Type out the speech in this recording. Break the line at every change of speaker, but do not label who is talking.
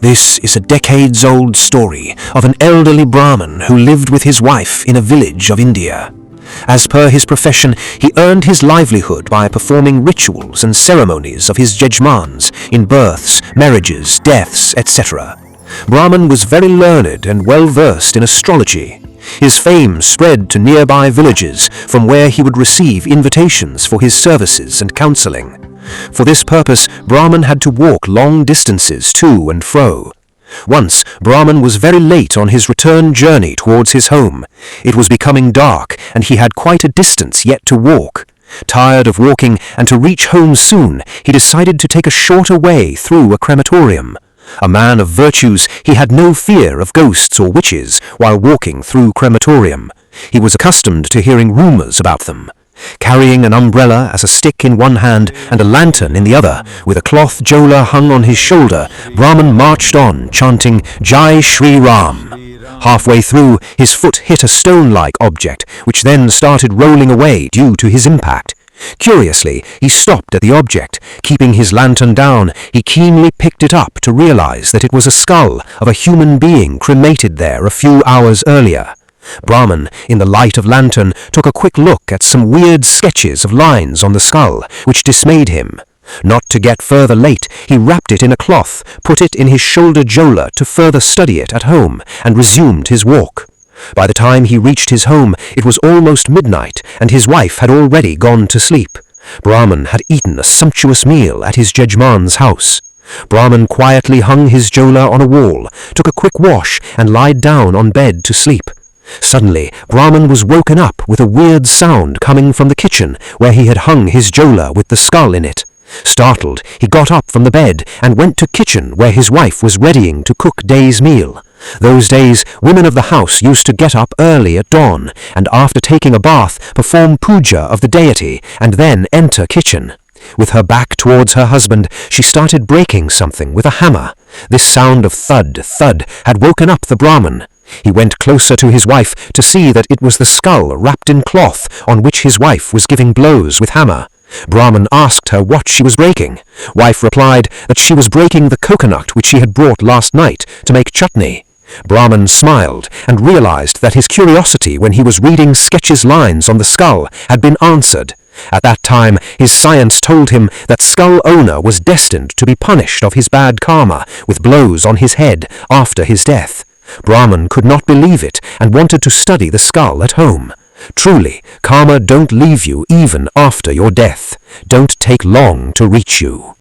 This is a decades-old story of an elderly Brahmin who lived with his wife in a village of India. As per his profession, he earned his livelihood by performing rituals and ceremonies of his Jejmans in births, marriages, deaths, etc. Brahman was very learned and well-versed in astrology. His fame spread to nearby villages, from where he would receive invitations for his services and counseling. For this purpose, Brahman had to walk long distances to and fro. Once, Brahman was very late on his return journey towards his home. It was becoming dark, and he had quite a distance yet to walk. Tired of walking and to reach home soon, he decided to take a shorter way through a crematorium. A man of virtues, he had no fear of ghosts or witches while walking through crematorium. He was accustomed to hearing rumors about them. Carrying an umbrella as a stick in one hand and a lantern in the other, with a cloth jhola hung on his shoulder, Brahman marched on, chanting Jai Shri Ram. Halfway through, his foot hit a stone-like object, which then started rolling away due to his impact. Curiously, he stopped at the object. Keeping his lantern down, he keenly picked it up to realize that it was a skull of a human being cremated there a few hours earlier. Brahman, in the light of lantern, took a quick look at some weird sketches of lines on the skull, which dismayed him. Not to get further late, he wrapped it in a cloth, put it in his shoulder jhola to further study it at home, and resumed his walk. By the time he reached his home, it was almost midnight, and his wife had already gone to sleep. Brahman had eaten a sumptuous meal at his Jejman's house. Brahman quietly hung his jhola on a wall, took a quick wash, and lied down on bed to sleep. Suddenly, Brahman was woken up with a weird sound coming from the kitchen, where he had hung his jhola with the skull in it. Startled, he got up from the bed and went to kitchen where his wife was readying to cook day's meal. Those days, women of the house used to get up early at dawn, and after taking a bath, perform puja of the deity, and then enter kitchen. With her back towards her husband, she started breaking something with a hammer. This sound of thud, thud had woken up the Brahmin. He went closer to his wife to see that it was the skull wrapped in cloth on which his wife was giving blows with hammer. Brahman asked her what she was breaking. Wife replied that she was breaking the coconut which she had brought last night to make chutney. Brahman smiled and realized that his curiosity when he was reading sketches lines on the skull had been answered. At that time, his science told him that skull owner was destined to be punished of his bad karma with blows on his head after his death. Brahman could not believe it and wanted to study the skull at home. Truly, karma don't leave you even after your death. Don't take long to reach you.